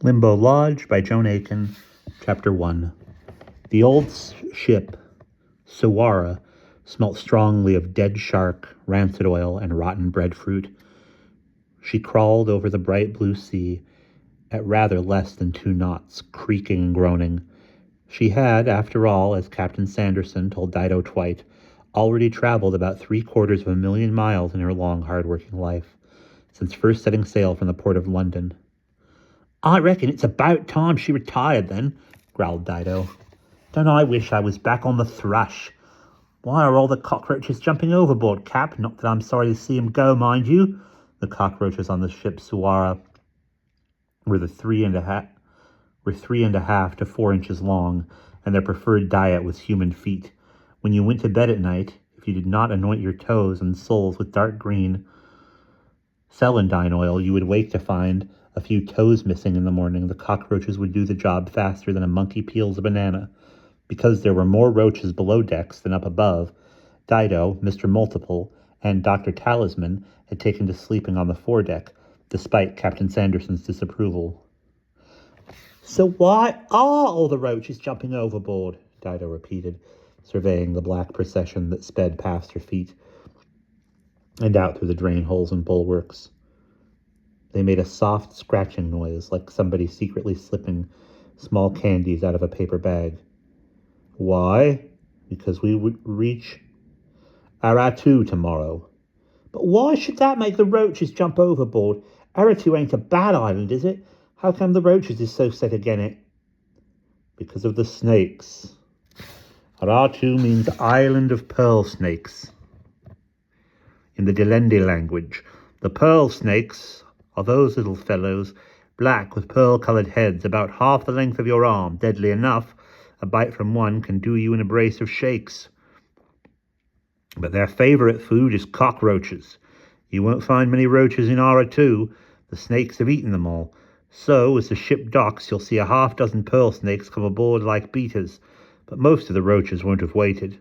Limbo Lodge by Joan Aiken, Chapter 1. The old ship, Sawara, smelt strongly of dead shark, rancid oil, and rotten breadfruit. She crawled over the bright blue sea at rather less than 2 knots, creaking and groaning. She had, after all, as Captain Sanderson told Dido Twite, already traveled about 750,000 miles in her long, hard-working life, since first setting sail from the port of London. "I reckon it's about time she retired then," growled Dido. "Don't I wish I was back on the Thrush? Why are all the cockroaches jumping overboard, Cap? Not that I'm sorry to see 'em go, mind you." The cockroaches on the ship Suwara were 3.5 to 4 inches long, and their preferred diet was human feet. When you went to bed at night, if you did not anoint your toes and soles with dark green celandine oil, you would wake to find a few toes missing in the morning. The cockroaches would do the job faster than a monkey peels a banana. Because there were more roaches below decks than up above, Dido, Mr. Multiple, and Dr. Talisman had taken to sleeping on the foredeck, despite Captain Sanderson's disapproval. "So why are all the roaches jumping overboard?" Dido repeated, surveying the black procession that sped past her feet and out through the drain holes and bulwarks. They made a soft scratching noise, like somebody secretly slipping small candies out of a paper bag. "Why? Because we would reach Aratu tomorrow." "But why should that make the roaches jump overboard? Aratu ain't a bad island, is it? How come the roaches is so set again it?" "Because of the snakes. Aratu means Island of Pearl Snakes in the Delende language. The pearl snakes are those little fellows, black with pearl-coloured heads, about half the length of your arm, deadly enough. A bite from one can do you in a brace of shakes. But their favourite food is cockroaches. You won't find many roaches in Aratu. The snakes have eaten them all. So, as the ship docks, you'll see a half-dozen pearl snakes come aboard like beaters, but most of the roaches won't have waited."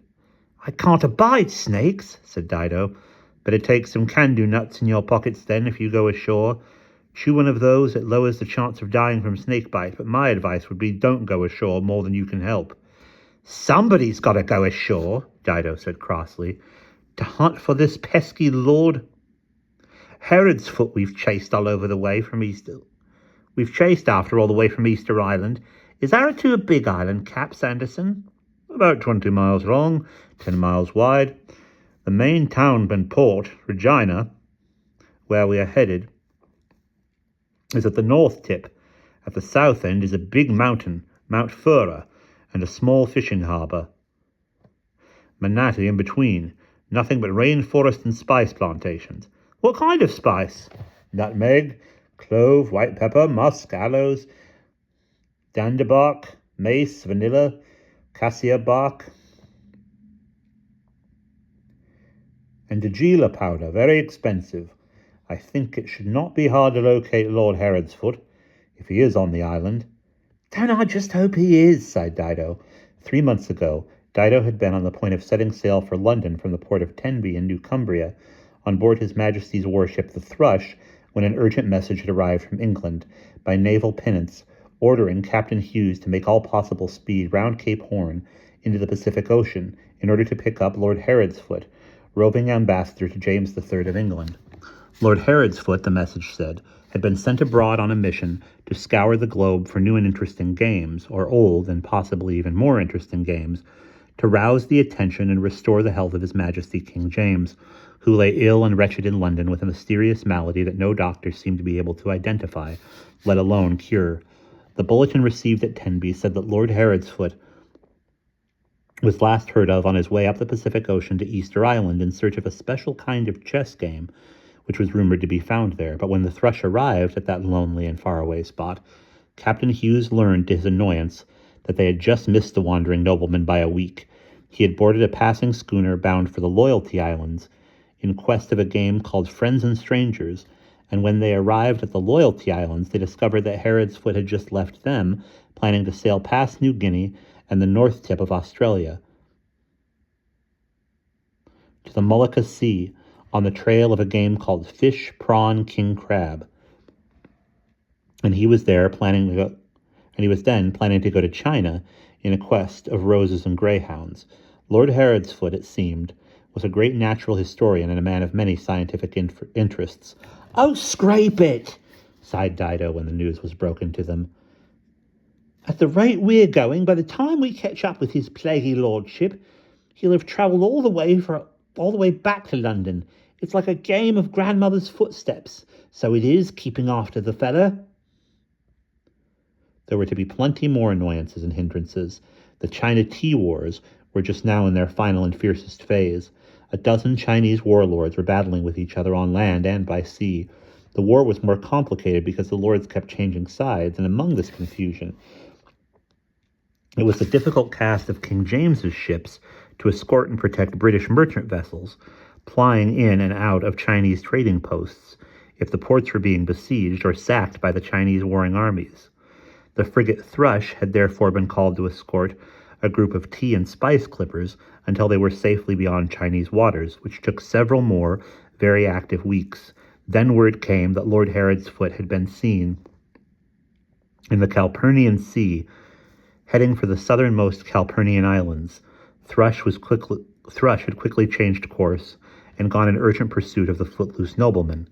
"I can't abide snakes," said Dido. "Better take some candu nuts in your pockets then if you go ashore. Chew one of those, it lowers the chance of dying from snakebite, but my advice would be don't go ashore more than you can help." "Somebody's got to go ashore," Dido said crossly, "to hunt for this pesky Lord Herod's foot we've chased all over the way from Easter. We've chased after all the way from Easter Island. Is Aratu a big island, Cap Sanderson?" "About 20 miles long, 10 miles wide. The main town and port, Regina, where we are headed, is at the north tip. At the south end is a big mountain, Mount Fura, and a small fishing harbour. Manatee in between. Nothing but rainforest and spice plantations." "What kind of spice?" "Nutmeg, clove, white pepper, musk, aloes, danderbark, mace, vanilla, cassia bark, and Degila powder, very expensive. I think it should not be hard to locate Lord Herod's foot, if he is on the island." "Don't I just hope he is," sighed Dido. 3 months ago, Dido had been on the point of setting sail for London from the port of Tenby in New Cumbria, on board His Majesty's warship the Thrush, when an urgent message had arrived from England by naval pinnace, ordering Captain Hughes to make all possible speed round Cape Horn into the Pacific Ocean in order to pick up Lord Herodsfoot, roving ambassador to James III of England. Lord Herodsfoot, the message said, had been sent abroad on a mission to scour the globe for new and interesting games, or old and possibly even more interesting games, to rouse the attention and restore the health of His Majesty King James, who lay ill and wretched in London with a mysterious malady that no doctor seemed to be able to identify, let alone cure. The bulletin received at Tenby said that Lord Herodsfoot was last heard of on his way up the Pacific Ocean to Easter Island in search of a special kind of chess game, which was rumored to be found there. But when the Thrush arrived at that lonely and faraway spot, Captain Hughes learned, to his annoyance, that they had just missed the wandering nobleman by a week. He had boarded a passing schooner bound for the Loyalty Islands in quest of a game called Friends and Strangers, and when they arrived at the Loyalty Islands, they discovered that Herodsfoot had just left them, planning to sail past New Guinea and the north tip of Australia to the Molucca Sea on the trail of a game called Fish, Prawn, King Crab. and he was then planning to go to China in a quest of roses and greyhounds. Lord Herodsfoot, it seemed, was a great natural historian and a man of many scientific interests. "Oh, scrape it!" sighed Dido when the news was broken to them. "At the rate we're going, by the time we catch up with his plaguey lordship, he'll have travelled all the way back to London. It's like a game of grandmother's footsteps, so it is, keeping after the fella." There were to be plenty more annoyances and hindrances. The China Tea Wars were just now in their final and fiercest phase. A dozen Chinese warlords were battling with each other on land and by sea. The war was more complicated because the lords kept changing sides, and among this confusion, it was the difficult task of King James's ships to escort and protect British merchant vessels plying in and out of Chinese trading posts if the ports were being besieged or sacked by the Chinese warring armies. The frigate Thrush had therefore been called to escort a group of tea and spice clippers until they were safely beyond Chinese waters, which took several more very active weeks. Then word came that Lord Herodsfoot had been seen in the Calpurnian Sea, heading for the southernmost Calpurnian islands. Thrush had quickly changed course and gone in urgent pursuit of the footloose nobleman.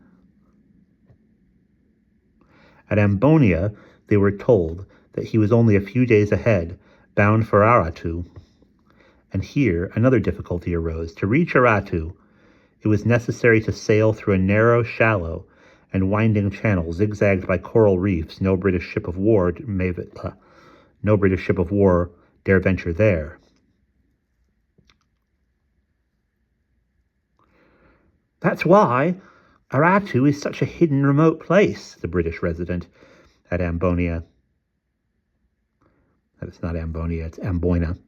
At Ambonia, they were told that he was only a few days ahead, bound for Aratu. And here another difficulty arose. To reach Aratu, it was necessary to sail through a narrow, shallow, and winding channel zigzagged by coral reefs. No British ship of war dare venture there. "That's why Aratu is such a hidden, remote place," the British resident at Ambonia. It's not Ambonia, it's Amboina.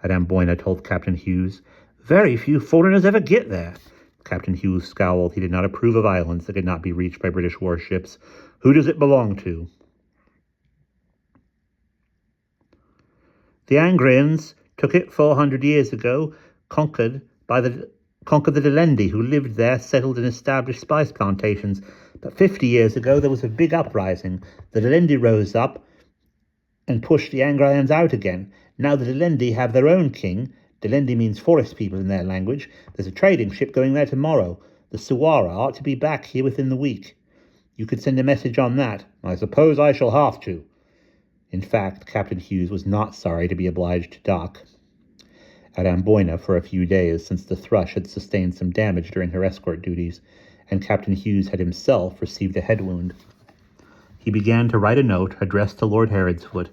At Amboina told Captain Hughes. "Very few foreigners ever get there." Captain Hughes scowled. He did not approve of islands that could not be reached by British warships. "Who does it belong to?" "The Angrians took it 400 years ago, conquered the Delendi, who lived there, settled and established spice plantations. But 50 years ago, there was a big uprising. The Delendi rose up and pushed the Angrians out again. Now the Delendi have their own king. Delendi means forest people in their language. There's a trading ship going there tomorrow. The Suwara ought to be back here within the week. You could send a message on that." "I suppose I shall have to." In fact, Captain Hughes was not sorry to be obliged to dock at Amboina for a few days, since the Thrush had sustained some damage during her escort duties, and Captain Hughes had himself received a head wound. He began to write a note addressed to Lord Herodsfoot,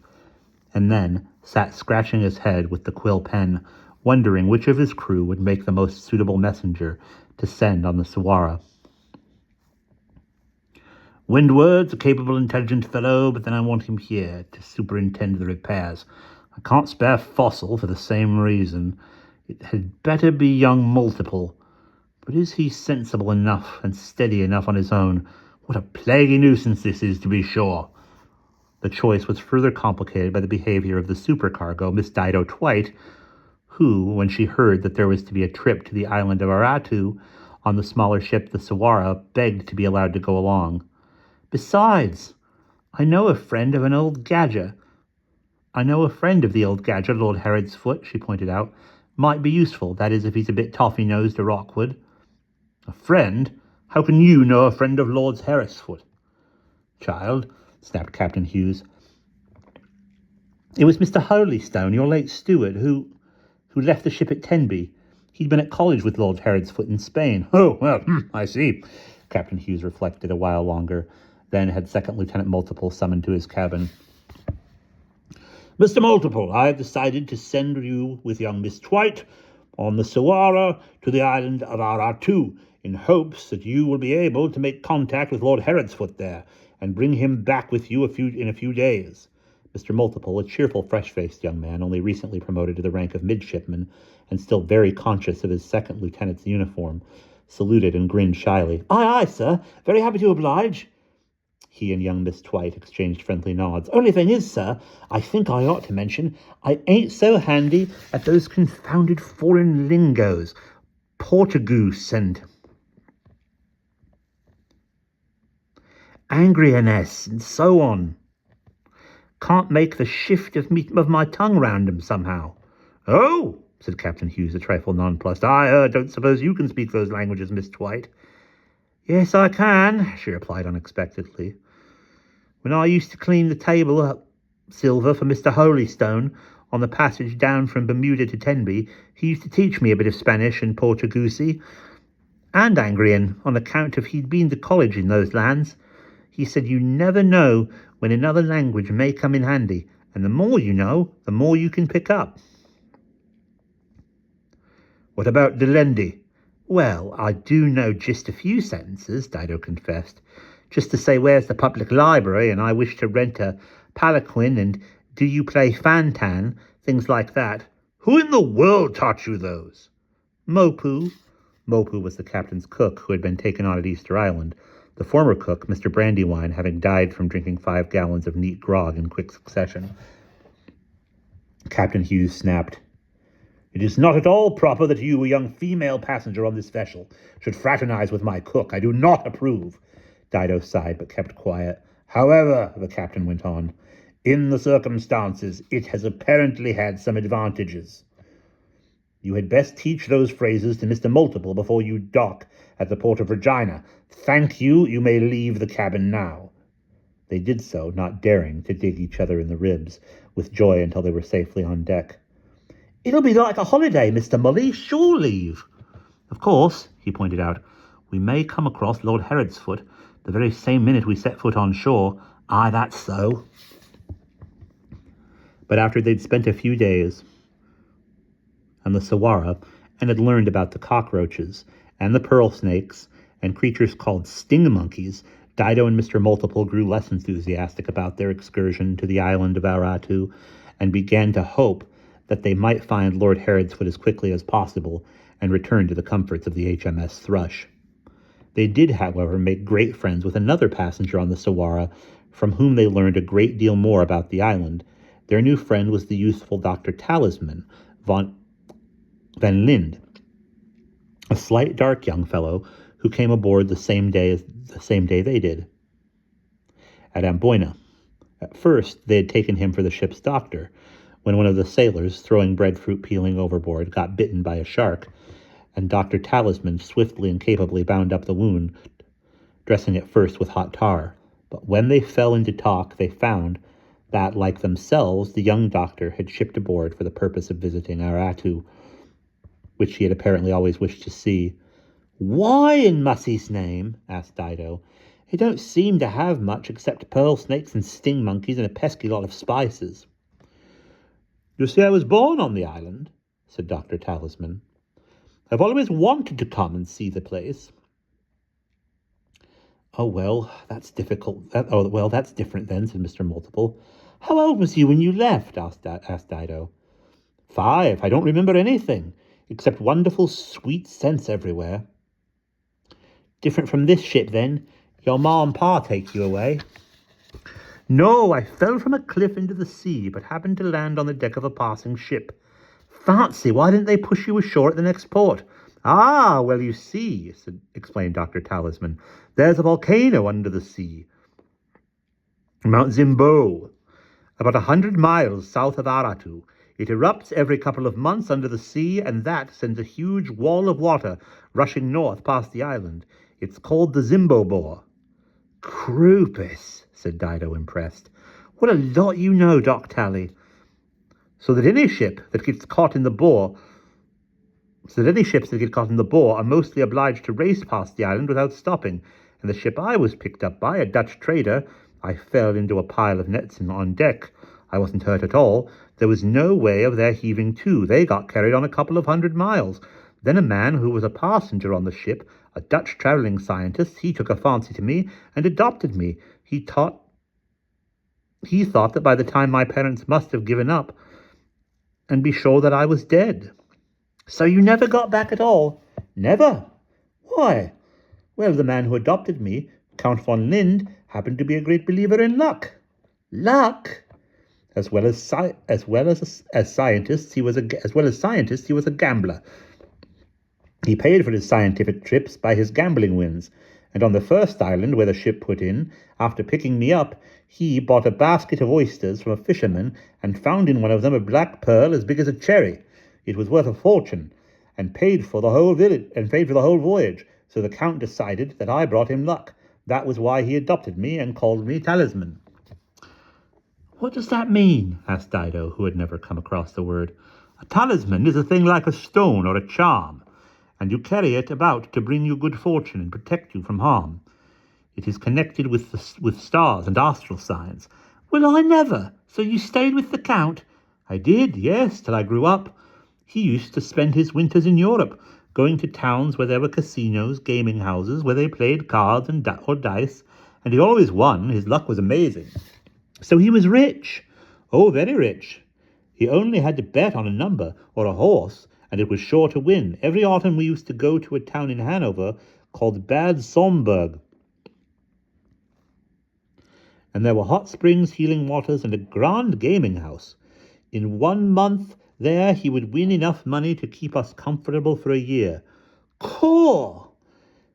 and then sat scratching his head with the quill pen, wondering which of his crew would make the most suitable messenger to send on the Suwara. "Windward's a capable, intelligent fellow, but then I want him here to superintend the repairs. I can't spare Fossil for the same reason. It had better be young Multiple. But is he sensible enough and steady enough on his own? What a plaguey nuisance this is, to be sure." The choice was further complicated by the behavior of the supercargo, Miss Dido Twite, who, when she heard that there was to be a trip to the island of Aratu on the smaller ship the Suwara, begged to be allowed to go along. "Besides, I know a friend of the old Gadger, Lord Herodsfoot," she pointed out. "Might be useful, that is, if he's a bit toffee-nosed or awkward." "A friend? How can you know a friend of Lord Herodsfoot?" "Child," snapped Captain Hughes, "it was Mr. Holystone, your late steward, who left the ship at Tenby. He'd been at college with Lord Herodsfoot in Spain." "Oh, well, I see." Captain Hughes reflected a while longer, then had Second Lieutenant Multiple summoned to his cabin. "Mr. Multiple, I have decided to send you with young Miss Twite on the Suwara to the island of Aratu, in hopes that you will be able to make contact with Lord Herodsfoot there, and bring him back with you in a few days." Mr. Multiple, a cheerful, fresh-faced young man, only recently promoted to the rank of midshipman, and still very conscious of his second lieutenant's uniform, saluted and grinned shyly. "Aye, aye, sir. Very happy to oblige." He and young Miss Twite exchanged friendly nods. "Only thing is, sir, I think I ought to mention, I ain't so handy at those confounded foreign lingos, Portugoose and Angrianess, and so on. Can't make the shift of my tongue round 'em somehow. Oh, said Captain Hughes, a trifle nonplussed. I don't suppose you can speak those languages, Miss Twite. Yes, I can, she replied unexpectedly. When I used to clean the table up silver for Mr. Holystone on the passage down from Bermuda to Tenby, he used to teach me a bit of Spanish and Portuguese, and Angrian, on account of he'd been to college in those lands. He said you never know when another language may come in handy, and the more you know, the more you can pick up. What about Delendi? Well, I do know just a few sentences, Dido confessed. Just to say where's the public library, and I wish to rent a palanquin, and do you play fantan, things like that. Who in the world taught you those? Mopu. Mopu was the captain's cook who had been taken on at Easter Island, the former cook, Mr. Brandywine, having died from drinking 5 gallons of neat grog in quick succession. Captain Hughes snapped. It is not at all proper that you, a young female passenger on this vessel, should fraternize with my cook. I do not approve. Dido sighed, but kept quiet. However, the captain went on, in the circumstances, it has apparently had some advantages. You had best teach those phrases to Mr. Multiple before you dock at the port of Regina. Thank you. You may leave the cabin now. They did so, not daring to dig each other in the ribs with joy until they were safely on deck. It'll be like a holiday, Mr. Mully. Sure leave. Of course, he pointed out, we may come across Lord Herodsfoot the very same minute we set foot on shore. Aye, that's so. But after they'd spent a few days on the Sawara and had learned about the cockroaches and the pearl snakes and creatures called sting monkeys, Dido and Mr. Multiple grew less enthusiastic about their excursion to the island of Aratu and began to hope that they might find Lord Herodsfoot as quickly as possible and return to the comforts of the HMS Thrush. They did, however, make great friends with another passenger on the Sawara, from whom they learned a great deal more about the island. Their new friend was the youthful Dr. Talisman Van Lind, a slight, dark young fellow who came aboard the same day they did, at Amboina. At first, they had taken him for the ship's doctor, when one of the sailors, throwing breadfruit peeling overboard, got bitten by a shark, and Dr. Talisman swiftly and capably bound up the wound, dressing it first with hot tar. But when they fell into talk, they found that, like themselves, the young doctor had shipped aboard for the purpose of visiting Aratu, which he had apparently always wished to see. Why, in Mussy's name? Asked Dido. He don't seem to have much except pearl snakes and sting monkeys and a pesky lot of spices. You see, I was born on the island, said Dr. Talisman. I've always wanted to come and see the place. Oh, well, that's difficult. That's different then, said Mr. Multiple. How old was you when you left? asked Dido. 5. I don't remember anything, except wonderful sweet scents everywhere. Different from this ship, then? Your ma and pa take you away? No, I fell from a cliff into the sea, but happened to land on the deck of a passing ship. Fancy, why didn't they push you ashore at the next port? Ah, well, you see, explained Dr. Talisman, there's a volcano under the sea. Mount Zimbo, about 100 miles south of Aratu. It erupts every couple of months under the sea, and that sends a huge wall of water rushing north past the island. It's called the Zimbo Bore. Croupus, said Dido, impressed. What a lot you know, Doc Tally. So that any ships that get caught in the bore are mostly obliged to race past the island without stopping. And the ship I was picked up by, a Dutch trader, I fell into a pile of nets on deck. I wasn't hurt at all. There was no way of their heaving to. They got carried on a couple of 100 miles. Then a man who was a passenger on the ship, a Dutch traveling scientist, he took a fancy to me and adopted me. He thought that by the time my parents must have given up and be sure that I was dead. So you never got back at all? Never. Why? Well, the man who adopted me, Count von Lind, happened to be a great believer in luck. Luck? As well as scientists, he was a gambler. He paid for his scientific trips by his gambling wins, And on the first island where the ship put in, after picking me up, he bought a basket of oysters from a fisherman and found in one of them a black pearl as big as a cherry. It was worth a fortune, and paid for the whole voyage. So the Count decided that I brought him luck. That was why he adopted me and called me Talisman." "What does that mean?" asked Dido, who had never come across the word. "A talisman is a thing like a stone or a charm, and you carry it about to bring you good fortune and protect you from harm. It is connected with stars and astral signs." "Well, I never. So you stayed with the Count?" "I did, yes, till I grew up. He used to spend his winters in Europe, going to towns where there were casinos, gaming houses, where they played cards or dice, and he always won. His luck was amazing." "So he was rich?" "Oh, very rich. He only had to bet on a number or a horse, and it was sure to win. Every autumn we used to go to a town in Hanover called Bad Somburg, and there were hot springs, healing waters, and a grand gaming house. In 1 month there he would win enough money to keep us comfortable for a year. Cool!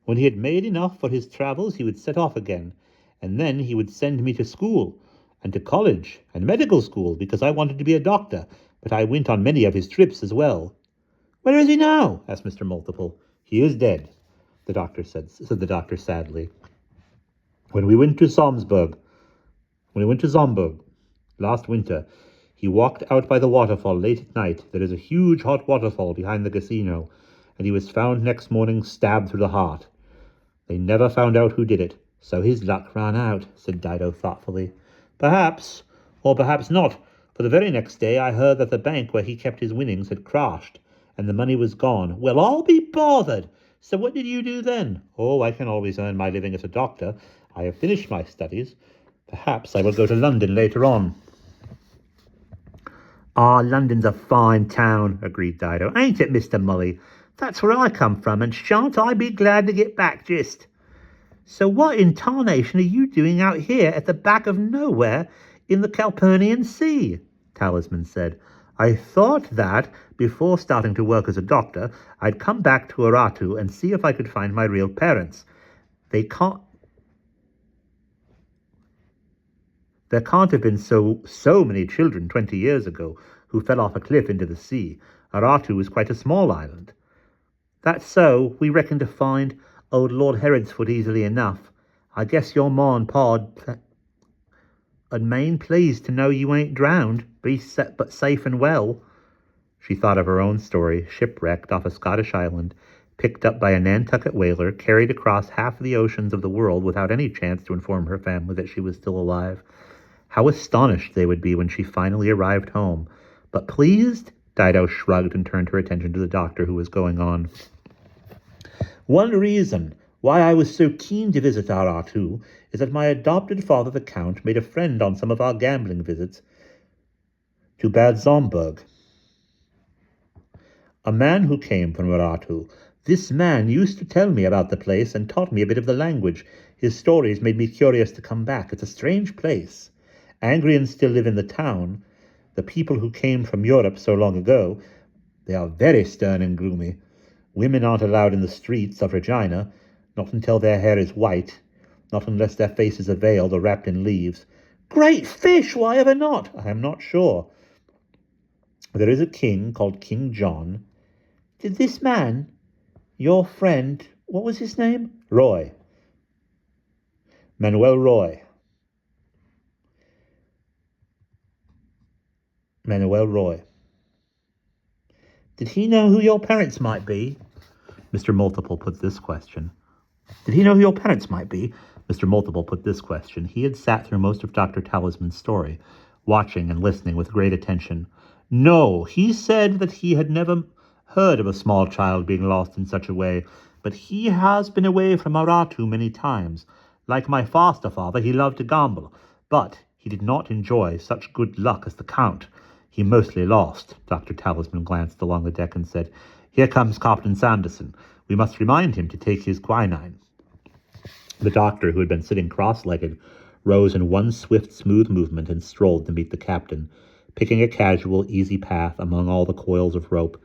When he had made enough for his travels, he would set off again, and then he would send me to school, and to college, and medical school, because I wanted to be a doctor, but I went on many of his trips as well." "Where is he now?" asked Mr. Multiple. "He is dead," the doctor said the doctor sadly. When we went to Zomburg last winter, he walked out by the waterfall late at night. There is a huge hot waterfall behind the casino, and he was found next morning stabbed through the heart. They never found out who did it, so his luck ran out," said Dido thoughtfully. "Perhaps, or perhaps not, for the very next day I heard that the bank where he kept his winnings had crashed, and the money was gone." "Well, I'll be bothered! So what did you do then?" "Oh, I can always earn my living as a doctor. I have finished my studies. Perhaps I will go to London later on." "Ah, London's a fine town," agreed Dido. "Ain't it, Mr. Mully? That's where I come from, and shan't I be glad to get back, just. So what in tarnation are you doing out here at the back of nowhere in the Calpurnian Sea?" Talisman said. "I thought that, before starting to work as a doctor, I'd come back to Aratu and see if I could find my real parents. There can't have been so many children 20 years ago who fell off a cliff into the sea. Aratu is quite a small island." "That's so. We reckon to find old Lord Herodsfoot easily enough. I guess your ma and pa'd main pleased to know you ain't drowned, but safe and well." She thought of her own story, shipwrecked off a Scottish island, picked up by a Nantucket whaler, carried across half the oceans of the world without any chance to inform her family that she was still alive. How astonished they would be when she finally arrived home. But pleased? Dido shrugged and turned her attention to the doctor, who was going on. "One reason why I was so keen to visit Aratu is that my adopted father, the Count, made a friend on some of our gambling visits to Bad Zomburg. A man who came from Aratu. This man used to tell me about the place and taught me a bit of the language. His stories made me curious to come back. It's a strange place. Angrians still live in the town. The people who came from Europe so long ago, they are very stern and gloomy. Women aren't allowed in the streets of Regina, not until their hair is white, not unless their faces are veiled or wrapped in leaves." "Great fish! Why ever not?" "I am not sure. There is a king called King John." "Did this man, your friend, what was his name?" "Roy. Manuel Roy. Manuel Roy. Did he know who your parents might be?" Mr. Multiple put this question. Did he know who your parents might be? Mr. Multiple put this question. He had sat through most of Dr. Talisman's story, watching and listening with great attention. "No, he said that he had never heard of a small child being lost in such a way, but he has been away from Aratu many times. Like my foster father, he loved to gamble, but he did not enjoy such good luck as the Count. He mostly lost." Dr. Talisman glanced along the deck and said, "Here comes Captain Sanderson. We must remind him to take his quinine." The doctor, who had been sitting cross-legged, rose in one swift, smooth movement and strolled to meet the captain, picking a casual, easy path among all the coils of rope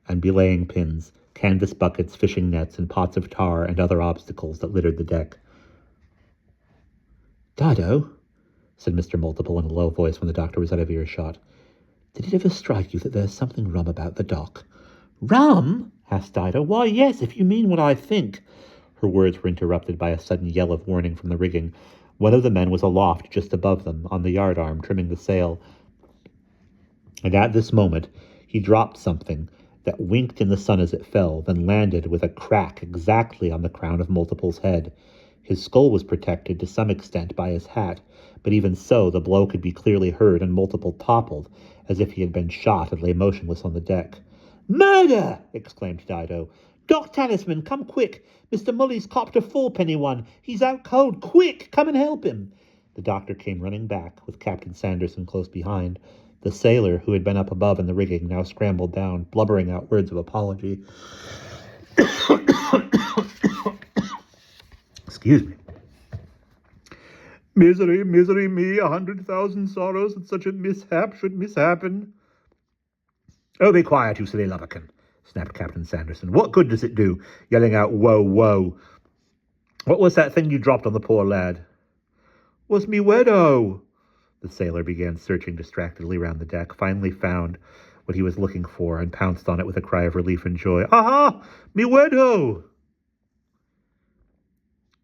and belaying pins. canvas buckets, fishing nets, and pots of tar and other obstacles that littered the deck. "Dido," said Mr. Multiple in a low voice when the doctor was out of earshot, "did it ever strike you that there's something rum about the dock?" "Rum?" asked Dido. "Why, yes, if you mean what I think." Her words were interrupted by a sudden yell of warning from the rigging. One of the men was aloft just above them, on the yardarm, trimming the sail. And at this moment, he dropped something that winked in the sun as it fell, then landed with a crack exactly on the crown of Multiple's head. His skull was protected to some extent by his hat, but even so, the blow could be clearly heard, and Multiple toppled, as if he had been shot, and lay motionless on the deck. "Murder!" exclaimed Dido. "Doc Talisman, come quick! Mr. Mully's copped a fourpenny one. He's out cold. Quick, come and help him!" The doctor came running back, with Captain Sanderson close behind. The sailor, who had been up above in the rigging, now scrambled down, blubbering out words of apology. Excuse me. "Misery, misery me, 100,000 sorrows that such a mishap should mishappen." "Oh, be quiet, you silly lubberkin," snapped Captain Sanderson. "What good does it do, yelling out, 'Whoa, whoa'? What was that thing you dropped on the poor lad?" "Was me widow." The sailor began searching distractedly round the deck, finally found what he was looking for, and pounced on it with a cry of relief and joy. "Aha! Me widow!"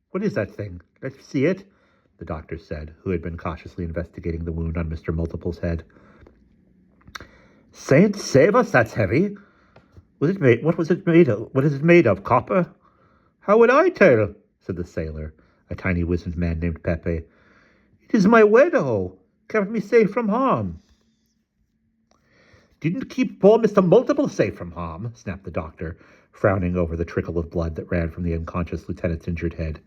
"What is that thing? Let's see it," the doctor said, who had been cautiously investigating the wound on Mr. Multiple's head. "Saints save us, that's heavy. What was it made of? What is it made of? Copper?" "How would I tell?" said the sailor, a tiny wizened man named Pepe. "It is my widow, kept me safe from harm." "Didn't keep poor Mr. Multiple safe from harm," snapped the doctor, frowning over the trickle of blood that ran from the unconscious lieutenant's injured head.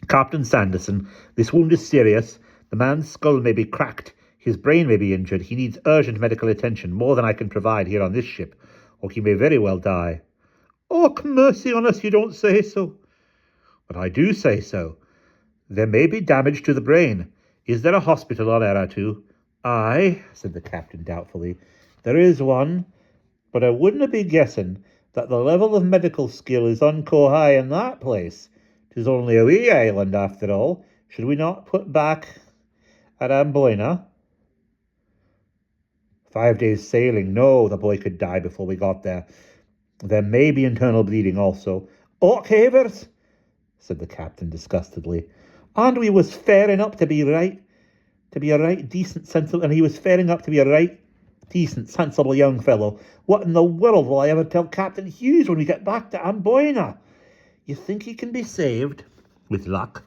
"Captain Sanderson, this wound is serious. The man's skull may be cracked. His brain may be injured. He needs urgent medical attention, more than I can provide here on this ship, or he may very well die." "Oh, mercy on us, you don't say so." "But I do say so. There may be damage to the brain. Is there a hospital on Eratu?" "Aye," said the captain doubtfully. "There is one, but I wouldn't be guessing that the level of medical skill is unco high in that place. 'Tis only a wee island, after all. Should we not put back at Amboina?" 5 days sailing. No, the boy could die before we got there. There may be internal bleeding also. "Och, havers," said the captain disgustedly. "And we was faring up to be a right decent, sensible, and he was faring up to be a right decent, sensible young fellow. What in the world will I ever tell Captain Hughes when we get back to Amboina? You think he can be saved?" "With luck."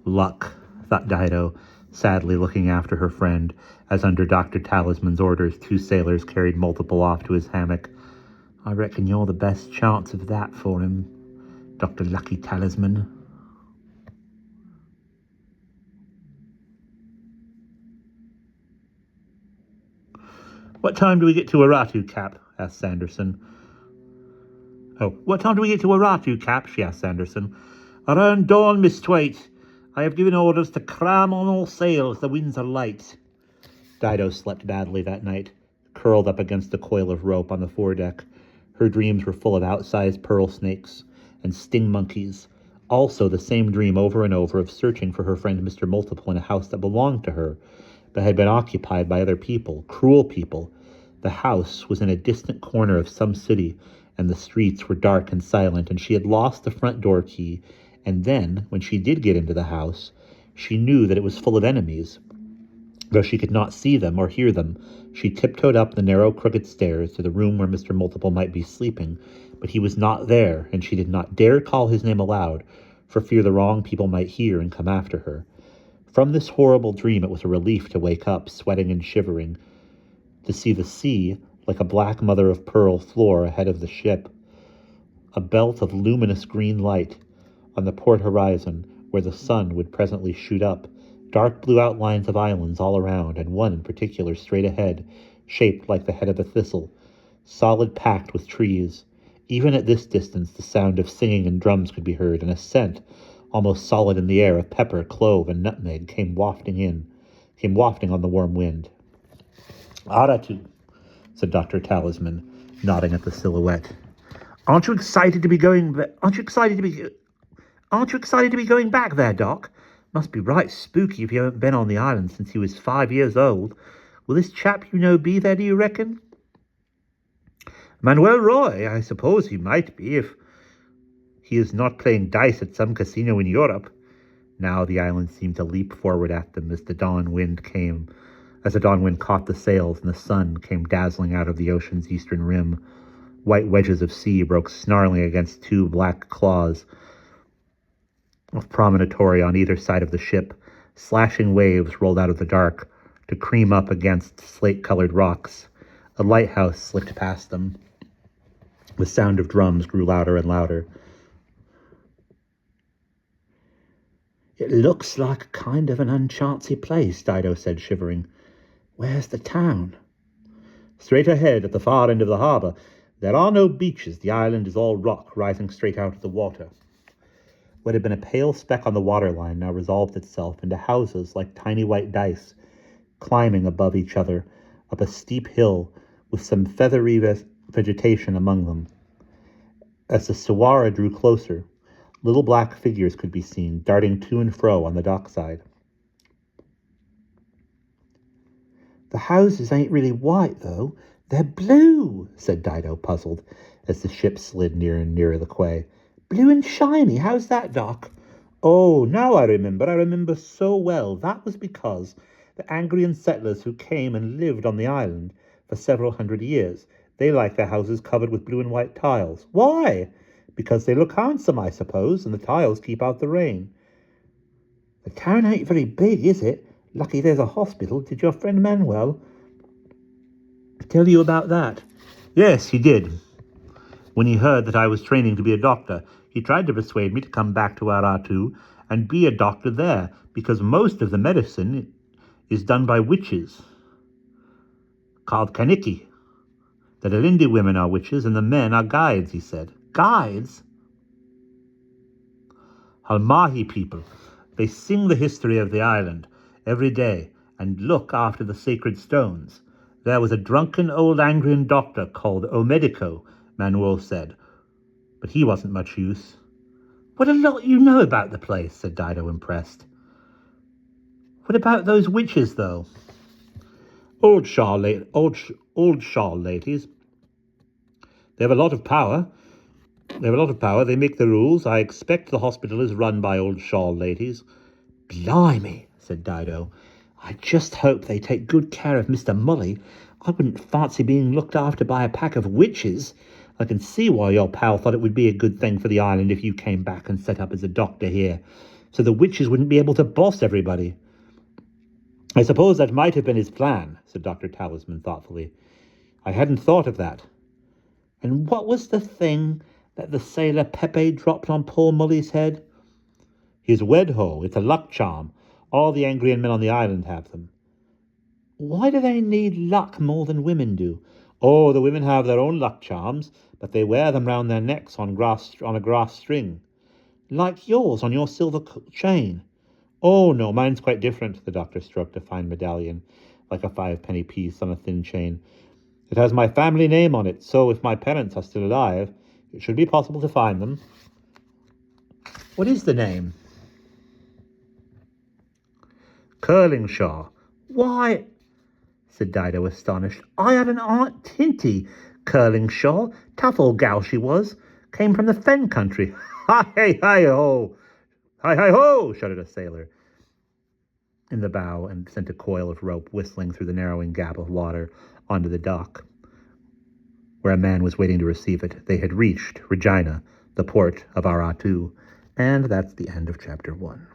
"Luck," thought Dido, sadly looking after her friend, as under Dr. Talisman's orders 2 sailors carried Multiple off to his hammock. "I reckon you're the best chance of that for him, Dr. Lucky Talisman." "What time do we get to Eratu, Cap?" asked Sanderson. "What time do we get to Eratu, Cap?" she asked Sanderson. "Around dawn, Miss Twait. I have given orders to cram on all sails. The winds are light." Dido slept badly that night, curled up against a coil of rope on the foredeck. Her dreams were full of outsized pearl snakes and sting monkeys. Also the same dream over and over of searching for her friend Mr. Multiple in a house that belonged to her, but had been occupied by other people, cruel people. The house was in a distant corner of some city, and the streets were dark and silent, and she had lost the front door key. And then, when she did get into the house, she knew that it was full of enemies. Though she could not see them or hear them, she tiptoed up the narrow, crooked stairs to the room where Mr. Multiple might be sleeping, but he was not there, and she did not dare call his name aloud, for fear the wrong people might hear and come after her. From this horrible dream it was a relief to wake up, sweating and shivering, to see the sea like a black mother-of-pearl floor ahead of the ship, a belt of luminous green light on the port horizon where the sun would presently shoot up, dark blue outlines of islands all around, and one in particular straight ahead, shaped like the head of a thistle, solid packed with trees. Even at this distance the sound of singing and drums could be heard, and a scent, almost solid in the air, of pepper, clove, and nutmeg came wafting on the warm wind. "Aratu," said Dr. Talisman, nodding at the silhouette. Aren't you excited to be going back there, Doc? Must be right spooky if you haven't been on the island since you was 5 years old. Will this chap you know be there, do you reckon? Manuel Roy, I suppose he might be, if he is not playing dice at some casino in Europe. Now the island seemed to leap forward at them as the dawn wind caught the sails and the sun came dazzling out of the ocean's eastern rim. White wedges of sea broke snarling against two black claws of promontory on either side of the ship. Slashing waves rolled out of the dark to cream up against slate-colored rocks. A lighthouse slipped past them. The sound of drums grew louder and louder. It looks like kind of an unchancy place, Dido said, shivering. Where's the town? Straight ahead, at the far end of the harbour. There are no beaches. The island is all rock, rising straight out of the water. What had been a pale speck on the waterline now resolved itself into houses like tiny white dice, climbing above each other up a steep hill with some feathery vegetation among them. As the Sawara drew closer, little black figures could be seen, darting to and fro on the dockside. The houses ain't really white, though. They're blue, said Dido, puzzled, as the ship slid nearer and nearer the quay. Blue and shiny. How's that, Doc? Oh, now I remember so well. That was because the Angrian settlers who came and lived on the island for several hundred years, they like their houses covered with blue and white tiles. Why? Because they look handsome, I suppose, and the tiles keep out the rain. The town ain't very big, is it? Lucky there's a hospital. Did your friend Manuel tell you about that? Yes, he did. When he heard that I was training to be a doctor, he tried to persuade me to come back to Aratu and be a doctor there, because most of the medicine is done by witches, called Kaniki. The Dalindi women are witches and the men are guides, he said. Guides? Halmahi people. They sing the history of the island every day and look after the sacred stones. There was a drunken old Angrian doctor called Omedico, Manuel said, but he wasn't much use. What a lot you know about the place, said Dido, impressed. What about those witches, though? Old Shaw ladies. They have a lot of power. They make the rules. I expect the hospital is run by old Shaw ladies. Blimey, said Dido. I just hope they take good care of Mr. Mully. I wouldn't fancy being looked after by a pack of witches. I can see why your pal thought it would be a good thing for the island if you came back and set up as a doctor here, so the witches wouldn't be able to boss everybody. I suppose that might have been his plan, said Dr. Talisman thoughtfully. I hadn't thought of that. And what was the thing that the sailor Pepe dropped on poor Mully's head? His wedho. It's a luck charm. All the Angrian men on the island have them. Why do they need luck more than women do? Oh, the women have their own luck charms, but they wear them round their necks on a grass string. Like yours on your silver chain. Oh, no, mine's quite different, the doctor stroked a fine medallion, like a 5-penny piece on a thin chain. It has my family name on it, so if my parents are still alive, it should be possible to find them. What is the name? Curlingshaw. Why, said Dido, astonished. I had an Aunt Tinty Curlingshaw. Tough old gal she was. Came from the Fen country. Hi-hi-ho! Hi-hi-ho! Shouted a sailor in the bow and sent a coil of rope whistling through the narrowing gap of water onto the dock, where a man was waiting to receive it. They had reached Regina, the port of Aratu, and that's the end of Chapter 1.